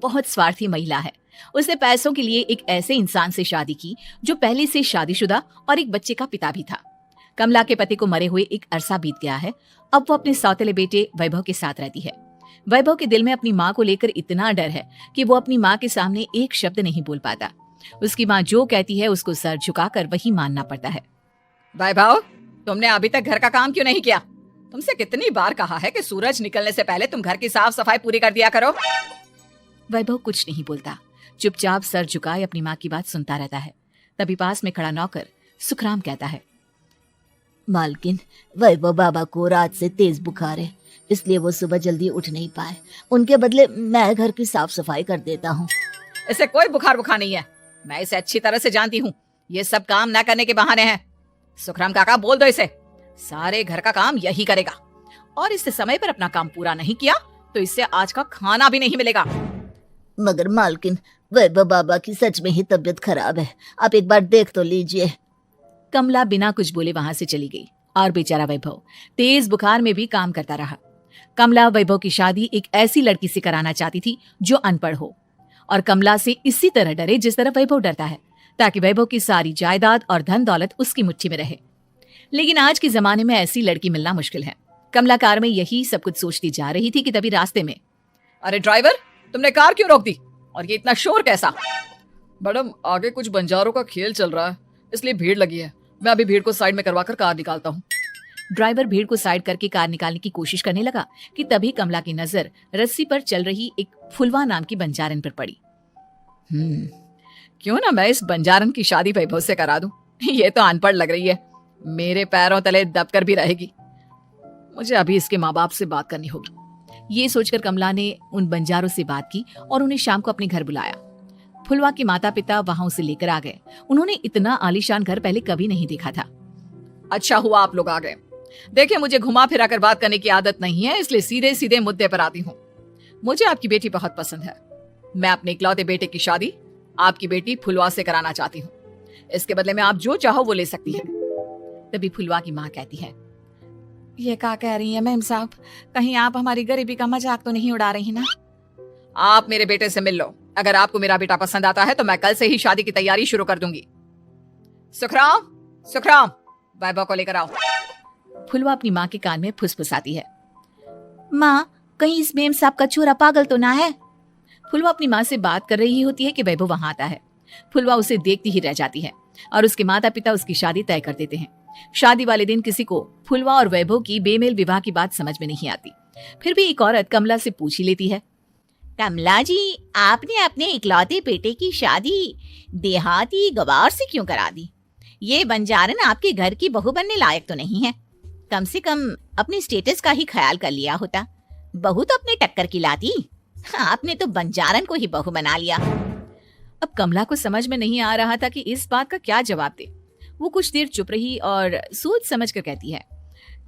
बहुत स्वार्थी महिला है। उसने पैसों के लिए एक ऐसे इंसान से शादी की जो पहले से शादीशुदा और एक बच्चे का पिता भी था। कमला के पति को मरे हुए एक अरसा बीत गया है। अब वो अपने सौतेले बेटे वैभव के साथ रहती है। वैभव के दिल में अपनी माँ को लेकर इतना डर है कि वो अपनी माँ के सामने एक शब्द नहीं बोल पाता। उसकी माँ जो कहती है उसको सर झुकाकर वही मानना पड़ता है। वैभव, तुमने अभी तक घर का काम क्यों नहीं किया? तुमसे कितनी बार कहा है कि सूरज निकलने से पहले तुम घर की साफ सफाई पूरी कर दिया करो। वैभव कुछ नहीं बोलता, चुपचाप सर झुकाए अपनी माँ की बात सुनता रहता है। तभी पास में खड़ा नौकर सुखराम कहता है, मालकिन, वैभव बाबा को रात से तेज बुखार है, इसलिए वो सुबह जल्दी उठ नहीं पाए। उनके बदले मैं घर की साफ सफाई कर देता हूँ। इसे कोई बुखार नहीं है। मैं इसे अच्छी तरह से जानती हूँ। ये सब काम न करने के बहाने हैं। सुखराम काका, बोल दो इसे, सारे घर का काम यही करेगा। और इससे समय पर अपना काम पूरा नहीं किया तो इससे आज का खाना भी नहीं मिलेगा। मगर मालकिन, वैभव बाबा की सच में ही तबीयत खराब है, आप एक बार देख तो लीजिए। कमला बिना कुछ बोले वहां से चली गई और बेचारा वैभव तेज बुखार में भी काम करता रहा। कमला वैभव की शादी एक ऐसी लड़की से कराना चाहती थी जो अनपढ़ हो और कमला से इसी तरह डरे जिस तरह वैभव डरता है, ताकि वैभव की सारी जायदाद और धन दौलत उसकी मुट्ठी में रहे। लेकिन आज के जमाने में ऐसी लड़की मिलना मुश्किल है। कमला कार में यही सब कुछ सोचती जा रही थी कि तभी रास्ते में, अरे ड्राइवर, तुमने कार क्यों रोक दी? और ये इतना शोर कैसा? मैडम, आगे कुछ बंजारों का खेल चल रहा है, इसलिए भीड़ लगी है। मैं अभी भीड़ को साइड में करवाकर कार निकालता हूँ। ड्राइवर भीड़ को साइड करके कार निकालने की कोशिश करने लगा कि तभी कमला की नजर रस्सी पर चल रही एक फुलवा नाम की बंजारन पर पड़ी। क्यों ना मैं इस बंजारन की शादी वैभव से करा दूं? ये तो अनपढ़ लग रही है, मेरे पैरों तले दबकर भी रहेगी। मुझे अभी इसके माँ बाप से बात करनी होगी। ये सोचकर कमला ने उन बंजारों से बात की और उन्हें शाम को अपने घर बुलाया। फुलवा के माता पिता वहां उसे लेकर आ गए। उन्होंने इतना आलीशान घर पहले कभी नहीं देखा था। अच्छा हुआ आप लोग आ गए। देखिए, मुझे घुमा फिरा कर बात करने की आदत नहीं है, इसलिए सीधे सीधे मुद्दे पर आती हूँ। मुझे आपकी बेटी बहुत पसंद है। मैं अपने इकलौते बेटे की शादी आपकी बेटी फुलवा से कराना चाहती हूँ। इसके बदले में आप जो चाहो वो ले सकती है। तभी फुलवा की माँ कहती है, ये क्या कह रही है मैम साहब? कहीं आप हमारी गरीबी का मजाक तो नहीं उड़ा रही ना? आप मेरे बेटे से मिल लो। अगर आपको मेरा बेटा पसंद आता है तो मैं कल से ही शादी की तैयारी शुरू कर दूंगी। सुखराम, सुखराम, वैभव को लेकर आओ। फुलवा अपनी माँ के कान में फुसफुसाती है, माँ, कहीं इस मेम साहब का छोरा पागल तो ना है? फुलवा अपनी माँ से बात कर रही होती है कि वैभव वहां आता है। फुलवा उसे देखती ही रह जाती है और उसके माता पिता उसकी शादी तय कर देते हैं। शादी वाले दिन किसी को फुलवा और वैभव की बेमेल विवाह की बात समझ में नहीं आती। फिर भी एक औरत कमला से पूछ ही लेती है, कमला जी, आपने अपने इकलौते बेटे की शादी देहाती गवार से क्यों करा दी? ये बंजारन आपके घर की बहू बनने लायक तो नहीं है। कम से कम अपने स्टेटस का ही ख्याल कर लिया होता। बहू तो अपने टक्कर की लाती, आपने तो बंजारन को ही बहू बना लिया। अब कमला को समझ में नहीं आ रहा था कि इस बात का क्या जवाब दे। वो कुछ देर चुप रही और सोच समझ कर कहती है,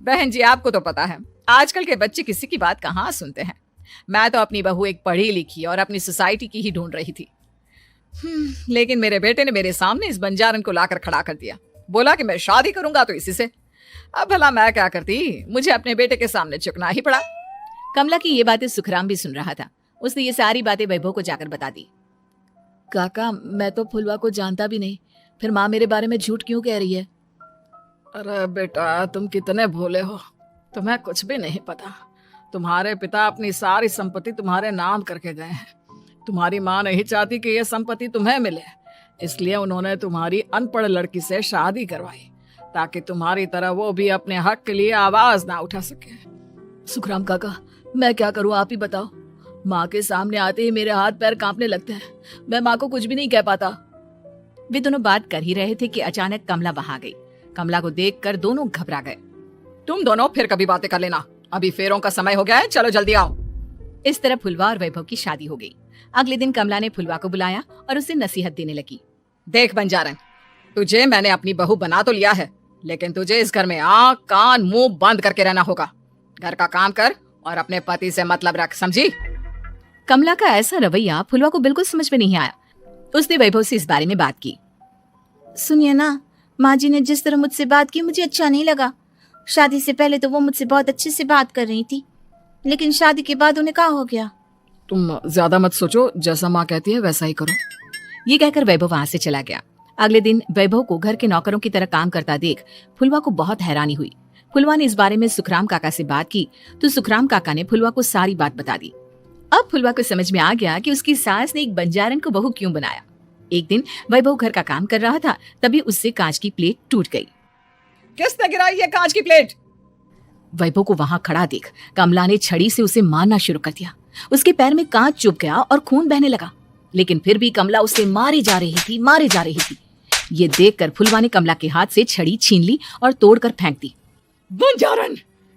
बहन जी, आपको तो पता है आजकल के बच्चे किसी की बात कहाँ सुनते हैं। मैं तो अपनी बहू एक पढ़ी लिखी और अपनी सोसाइटी की ही ढूंढ रही थी। लेकिन मेरे बेटे ने मेरे सामने इस बंजारन को लाकर खड़ा कर दिया। बोला कि मैं शादी करूंगा तो इसी से। अब भला मैं क्या करती, मुझे अपने बेटे के सामने झुकना ही पड़ा। कमला की ये बातें सुखराम भी सुन रहा था। उसने ये सारी बातें वैभव को जाकर बता दी। काका, मैं तो फुलवा को जानता भी नहीं, फिर माँ मेरे बारे में झूठ क्यों कह रही है? अरे बेटा, तुम कितने भोले हो, तुम्हें कुछ भी नहीं पता। तुम्हारे पिता अपनी सारी संपत्ति तुम्हारे नाम करके गए हैं। तुम्हारी माँ नहीं चाहती कि यह संपत्ति तुम्हें मिले, इसलिए उन्होंने तुम्हारी अनपढ़ लड़की से शादी करवाई ताकि तुम्हारी तरह वो भी अपने हक के लिए आवाज ना उठा सके। सुखराम काका, मैं क्या करूं, आप ही बताओ। माँ के सामने आते ही मेरे हाथ पैर कांपने लगते हैं। मैं माँ को कुछ भी नहीं कह पाता। वे दोनों बात कर ही रहे थे कि अचानक कमला वहां गई। कमला को देखकर दोनों घबरा गए। तुम दोनों फिर कभी बातें कर लेना, अभी फेरों का समय हो गया है, चलो जल्दी आओ। इस तरह फुलवा और वैभव की शादी हो गई। अगले दिन कमला ने फुलवा को बुलाया और उसे नसीहत देने लगी। देख बंजारन, तुझे मैंने अपनी बहू बना तो लिया है, लेकिन तुझे इस घर में आँख कान मुंह बंद करके रहना होगा। घर का काम कर और अपने पति से मतलब रख, समझी? कमला का ऐसा रवैया फुलवा को बिल्कुल समझ में नहीं आया। उसने वैभव से इस बारे में बात की। सुनिए ना, माँ जी ने जिस तरह मुझसे बात की मुझे अच्छा नहीं लगा। शादी से पहले तो वो मुझसे बहुत अच्छे से बात कर रही थी, लेकिन शादी के बाद उन्हें क्या हो गया? तुम ज्यादा मत सोचो, जैसा माँ कहती है वैसा ही करो। ये कहकर वैभव वहां से चला गया। अगले दिन वैभव को घर के नौकरों की तरह काम करता देख फुलवा को बहुत हैरानी हुई। फुलवा ने इस बारे में सुखराम काका से बात की तो सुखराम काका ने फुलवा को सारी बात बता दी। अब फुलवा को समझ में आ गया कि उसकी सास ने एक बंजारन को बहू क्यों बनाया। एक दिन वैभव घर का काम कर रहा था, तभी उससे कांच की प्लेट टूट गई। किसने गिराई है कांच की प्लेट? वैभव को वहां खड़ा देख कमला ने छड़ी से उसे मारना शुरू कर दिया। उसके पैर में कांच चुभ गया और खून बहने लगा, लेकिन फिर भी कमला उसे मारे जा रही थी। ये देखकर फुलवा ने कमला के हाथ से छड़ी छीन ली और तोड़कर फेंक दी। बंजारन,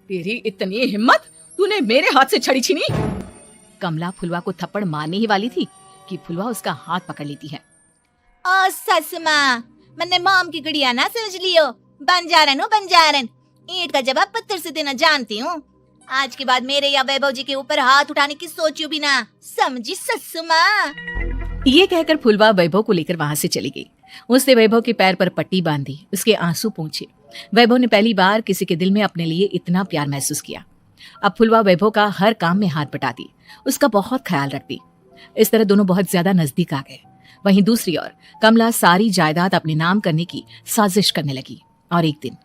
तेरी इतनी हिम्मत, तूने मेरे हाथ से छड़ी छीनी? कमला फुलवा को थप्पड़ मारने ही वाली थी कि फुलवा उसका हाथ पकड़ लेती है। ओ ससु माँ, मैंने मॉम की गुड़िया ना समझ लियो। बंजारन हूँ बंजारन, ईंट का जवाब पत्थर से देना जानती हूँ। आज के बाद मेरे या वैभव जी के ऊपर हाथ उठाने की सोचियो भी ना, समझी ससु माँ? ये कहकर फुलवा वैभव को लेकर वहां से चली गई। उसने वैभव के पैर पर पट्टी बांधी, उसके आंसू पोंछे। वैभव ने पहली बार किसी के दिल में अपने लिए इतना प्यार महसूस किया। अब फुलवा वैभव का हर काम में हाथ बटाती, उसका बहुत ख्याल रखती। इस तरह दोनों बहुत ज्यादा नजदीक आ गए। वहीं दूसरी ओर कमला सारी जायदाद अपने नाम करने की साजिश करने लगी। और एक दिन,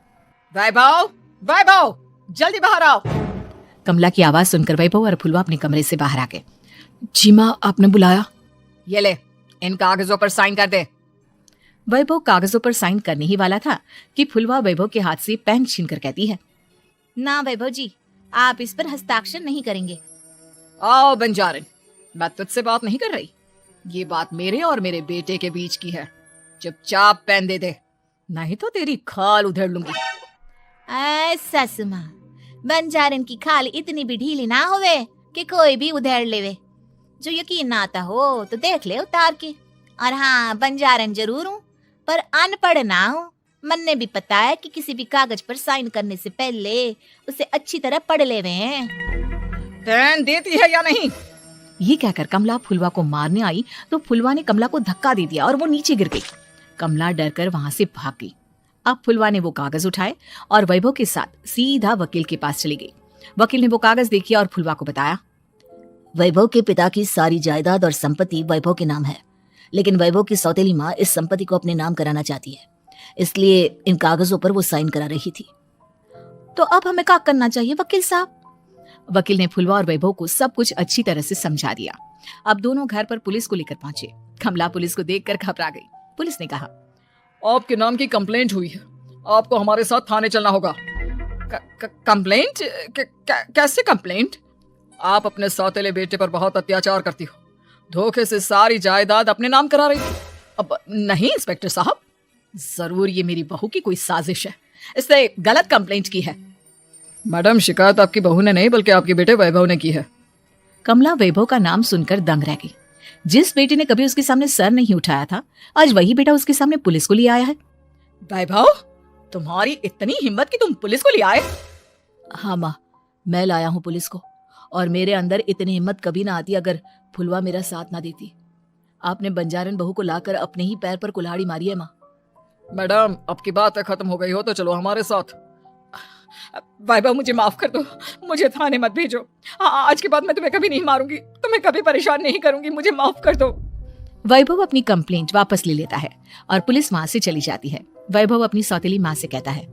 वैभव, जल्दी बाहर आओ। कमला की आवाज सुनकर वैभव और फुलवा अपने कमरे से बाहर आ गए। जी माँ, आपने बुलाया? ये ले, इन कागजों पर साइन कर दे। वैभव कागजों पर साइन करने ही वाला था कि फुलवा वैभव के हाथ से पेन छीनकर कहती है, ना वैभव जी, आप इस पर हस्ताक्षर नहीं करेंगे। आओ बंजारन, मैं तुझसे बात नहीं कर रही। ये बात मेरे और मेरे बेटे के बीच की है। चुपचाप पेन दे दे, नहीं तो तेरी खाल उधेड़ लूंगी। ससु माँ, बंजारन की खाल इतनी भी ढीली ना होवे कि कोई भी उधेड़ लेवे। जो यकीन ना आता हो तो देख ले उतार के। और हाँ, बंजारन जरूर हूँ पर अनपढ़ ना हूँ। मन ने भी पता है कि किसी भी कागज पर साइन करने से पहले उसे अच्छी तरह पढ़ लेवे हैं। पेन देती है या नहीं? ये कहकर कमला फुलवा को मारने आई तो फुलवा ने कमला को धक्का दे दिया और वो नीचे गिर गई। कमला डरकर वहां से भाग गई। अब फुलवा ने वो कागज उठाए और वैभव के साथ सीधा वकील के पास चली गई। वकील ने वो कागज देखी और फुलवा को बताया, वैभव के पिता की सारी जायदाद और संपत्ति वैभव के नाम है, लेकिन वैभव की सौतेली माँ इस संपत्ति को अपने नाम कराना चाहती है, इसलिए इन कागजों पर वो साइन करा रही थी। तो अब हमें क्या करना चाहिए वकील साहब? वकील ने फुलवा और वैभव को सब कुछ अच्छी तरह से समझा दिया। अब दोनों घर पर पुलिस को लेकर पहुंचे। कमला पुलिस को देखकर घबरा गई। पुलिस ने कहा, आपके नाम की कंप्लेंट हुई है, आपको हमारे साथ थाने चलना होगा। कंप्लेंट? कैसे कंप्लेंट? आप अपने सौतेले बेटे पर बहुत अत्याचार करती हो, धोखे से सारी जायदाद अपने नाम करा रही थी। अब नहीं इंस्पेक्टर साहब, जरूर ये मेरी बहू की कोई साजिश है, इसने गलत कंप्लेंट की है। मैडम, शिकायत आपकी बहू ने नहीं बल्कि आपके बेटे वैभव ने की है। कमला वैभव का नाम सुनकर दंग रह गई। जिस बेटे ने कभी उसके सामने सर नहीं उठाया था, आज वही बेटा उसके सामने पुलिस को ले आया है। वैभव, तुम्हारी इतनी हिम्मत कि तुम पुलिस को ले आए? हाँ माँ, मैं लाया हूँ पुलिस को, और मेरे अंदर इतनी हिम्मत कभी ना आती अगर फुलवा मेरा साथ ना देती। आपने बंजारन बहू को लाकर अपने ही पैर पर कुल्हाड़ी मारी है माँ। मैडम, अब की बात खत्म हो गई हो तो चलो हमारे साथ। वैभव, मुझे माफ कर दो, मुझे थाने मत भेजो। आज के बाद मैं तुम्हें कभी नहीं मारूंगी, तुम्हें कभी परेशान नहीं करूंगी, मुझे माफ कर दो। वैभव अपनी कंप्लेंट वापस ले लेता है और पुलिस वहां से चली जाती है। वैभव अपनी सौतेली माँ से कहता है,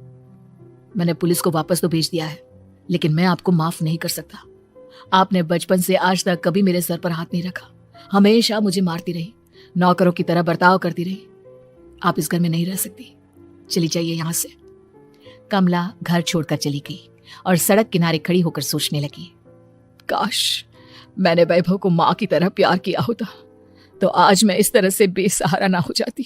मैंने पुलिस को वापस तो भेज दिया है, लेकिन मैं आपको माफ नहीं कर सकता। आपने बचपन से आज तक कभी मेरे सर पर हाथ नहीं रखा, हमेशा मुझे मारती रही, नौकरों की तरह बर्ताव करती रही। आप इस घर में नहीं रह सकती, चली जाइए यहाँ से। कमला घर छोड़कर चली गई और सड़क किनारे खड़ी होकर सोचने लगी, काश मैंने वैभव को माँ की तरह प्यार किया होता तो आज मैं इस तरह से बेसहारा ना हो जाती।